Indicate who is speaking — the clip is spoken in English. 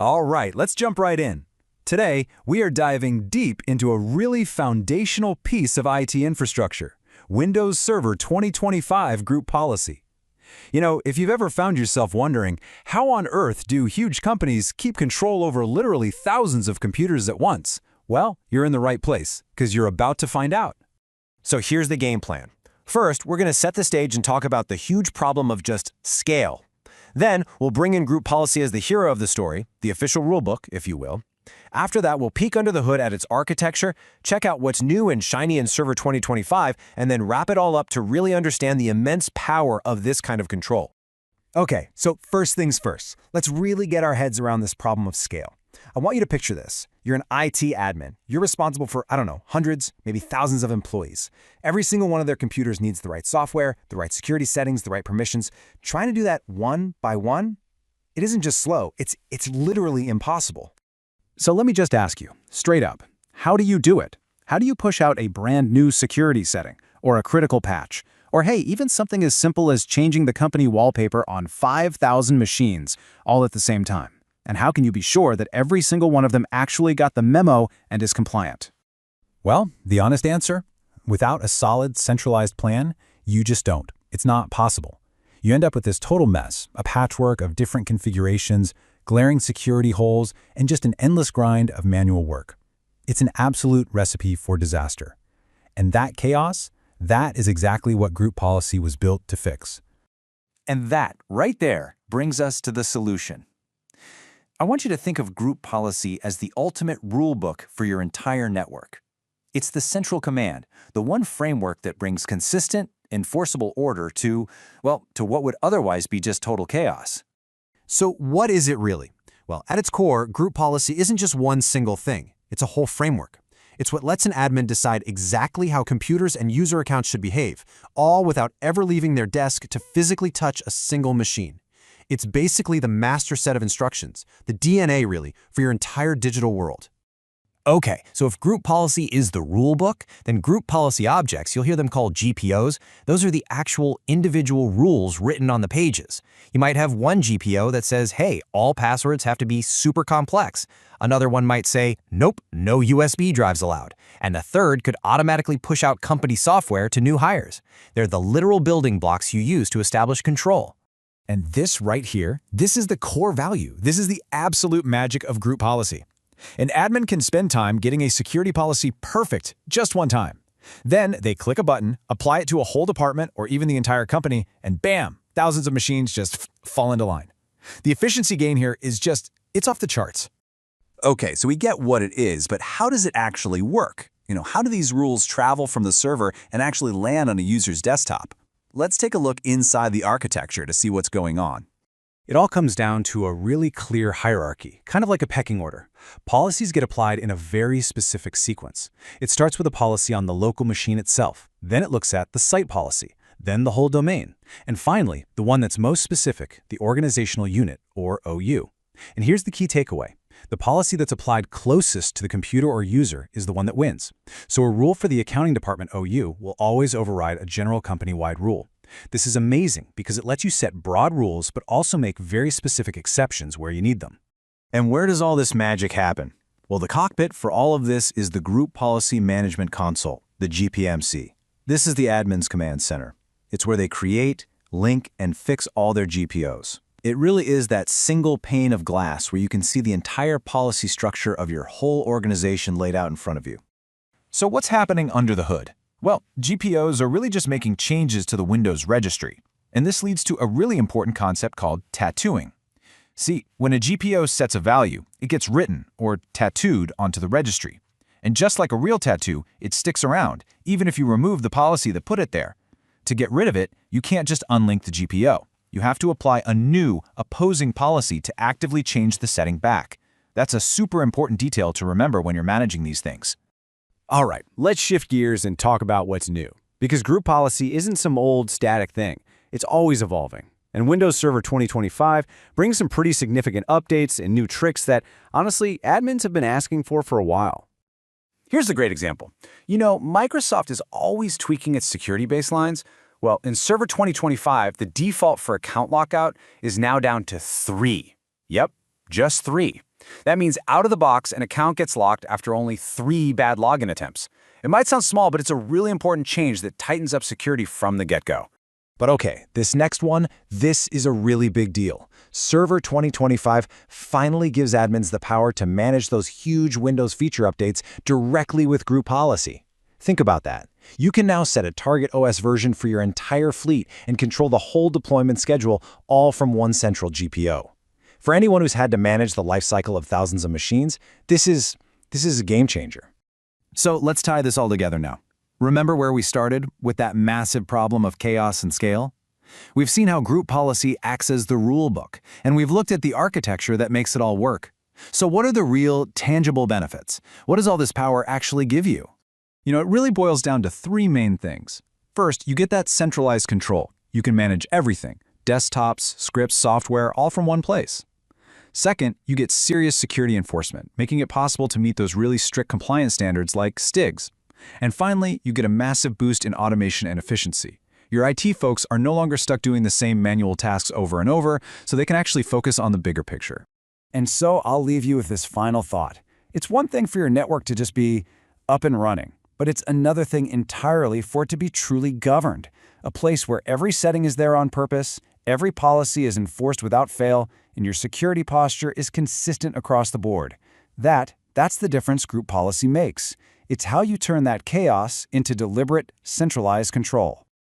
Speaker 1: All right, let's jump right in. Today, we are diving deep into a really foundational piece of IT infrastructure, Windows Server 2025 Group Policy. You know, if you've ever found yourself wondering, how on earth do huge companies keep control over literally thousands of computers at once? Well, you're in the right place, because you're about to find out.
Speaker 2: So here's the game plan. First, we're going to set the stage and talk about the huge problem of just scale. Then, we'll bring in group policy as the hero of the story, the official rulebook, if you will. After that, we'll peek under the hood at its architecture, check out what's new and shiny in Server 2025, and then wrap it all up to really understand the immense power of this kind of control.
Speaker 3: Okay, so first things first, let's really get our heads around this problem of scale. I want you to picture this. You're an IT admin. You're responsible for, hundreds, maybe thousands of employees. Every single one of their computers needs the right software, the right security settings, the right permissions. Trying to do that one by one, it isn't just slow, it's literally impossible.
Speaker 4: So let me just ask you, straight up, how do you do it? How do you push out a brand new security setting, or a critical patch? Or hey, even something as simple as changing the company wallpaper on 5,000 machines, all at the same time? And how can you be sure that every single one of them actually got the memo and is compliant?
Speaker 1: Well, the honest answer? Without a solid, centralized plan, you just don't. It's not possible. You end up with this total mess, a patchwork of different configurations, glaring security holes, and just an endless grind of manual work. It's an absolute recipe for disaster. And that chaos, that is exactly what group policy was built to fix.
Speaker 5: And that, right there, brings us to the solution. I want you to think of group policy as the ultimate rulebook for your entire network. It's the central command, the one framework that brings consistent, enforceable order to what would otherwise be just total chaos.
Speaker 2: So what is it really? Well, at its core, group policy isn't just one single thing. It's a whole framework. It's what lets an admin decide exactly how computers and user accounts should behave, all without ever leaving their desk to physically touch a single machine. It's basically the master set of instructions, the DNA really, for your entire digital world. Okay, so if group policy is the rule book, then group policy objects, you'll hear them called GPOs, those are the actual individual rules written on the pages. You might have one GPO that says, hey, all passwords have to be super complex. Another one might say, nope, no USB drives allowed. And a third could automatically push out company software to new hires. They're the literal building blocks you use to establish control.
Speaker 4: And this right here, this is the core value. This is the absolute magic of group policy. An admin can spend time getting a security policy perfect just one time. Then they click a button, apply it to a whole department or even the entire company, and bam, thousands of machines just fall into line. The efficiency gain here is it's off the charts.
Speaker 1: Okay, so we get what it is, but how does it actually work? How do these rules travel from the server and actually land on a user's desktop? Let's take a look inside the architecture to see what's going on.
Speaker 4: It all comes down to a really clear hierarchy, kind of like a pecking order. Policies get applied in a very specific sequence. It starts with a policy on the local machine itself. Then it looks at the site policy, then the whole domain, and finally, the one that's most specific, the organizational unit, or OU. And here's the key takeaway. The policy that's applied closest to the computer or user is the one that wins. So a rule for the accounting department OU will always override a general company-wide rule. This is amazing because it lets you set broad rules but also make very specific exceptions where you need them.
Speaker 1: And where does all this magic happen? Well, the cockpit for all of this is the Group Policy Management Console, the GPMC. This is the admin's command center. It's where they create, link, and fix all their GPOs. It really is that single pane of glass where you can see the entire policy structure of your whole organization laid out in front of you.
Speaker 5: So what's happening under the hood? Well, GPOs are really just making changes to the Windows registry. And this leads to a really important concept called tattooing. See, when a GPO sets a value, it gets written, or tattooed, onto the registry. And just like a real tattoo, it sticks around, even if you remove the policy that put it there. To get rid of it, you can't just unlink the GPO. You have to apply a new, opposing policy to actively change the setting back. That's a super important detail to remember when you're managing these things.
Speaker 4: All right, let's shift gears and talk about what's new. Because group policy isn't some old static thing. It's always evolving. And Windows Server 2025 brings some pretty significant updates and new tricks that, honestly, admins have been asking for a while.
Speaker 3: Here's a great example. Microsoft is always tweaking its security baselines. Well, in Server 2025, the default for account lockout is now down to 3. Yep, just 3.
Speaker 6: That means out of the box, an account gets locked after only 3 bad login attempts. It might sound small, but it's a really important change that tightens up security from the get-go.
Speaker 3: But okay, this next one, this is a really big deal. Server 2025 finally gives admins the power to manage those huge Windows feature updates directly with group policy. Think about that. You can now set a target OS version for your entire fleet and control the whole deployment schedule all from one central GPO. For anyone who's had to manage the lifecycle of thousands of machines, this is a game changer.
Speaker 5: So let's tie this all together now. Remember where we started with that massive problem of chaos and scale? We've seen how group policy acts as the rule book, and we've looked at the architecture that makes it all work. So what are the real, tangible benefits? What does all this power actually give you?
Speaker 4: You know, it really boils down to 3 main things. First, you get that centralized control. You can manage everything, desktops, scripts, software, all from one place. Second, you get serious security enforcement, making it possible to meet those really strict compliance standards like STIGs. And finally, you get a massive boost in automation and efficiency. Your IT folks are no longer stuck doing the same manual tasks over and over, so they can actually focus on the bigger picture.
Speaker 1: And so I'll leave you with this final thought. It's one thing for your network to just be up and running, but it's another thing entirely for it to be truly governed. A place where every setting is there on purpose, every policy is enforced without fail, and your security posture is consistent across the board. That's the difference group policy makes. It's how you turn that chaos into deliberate, centralized control.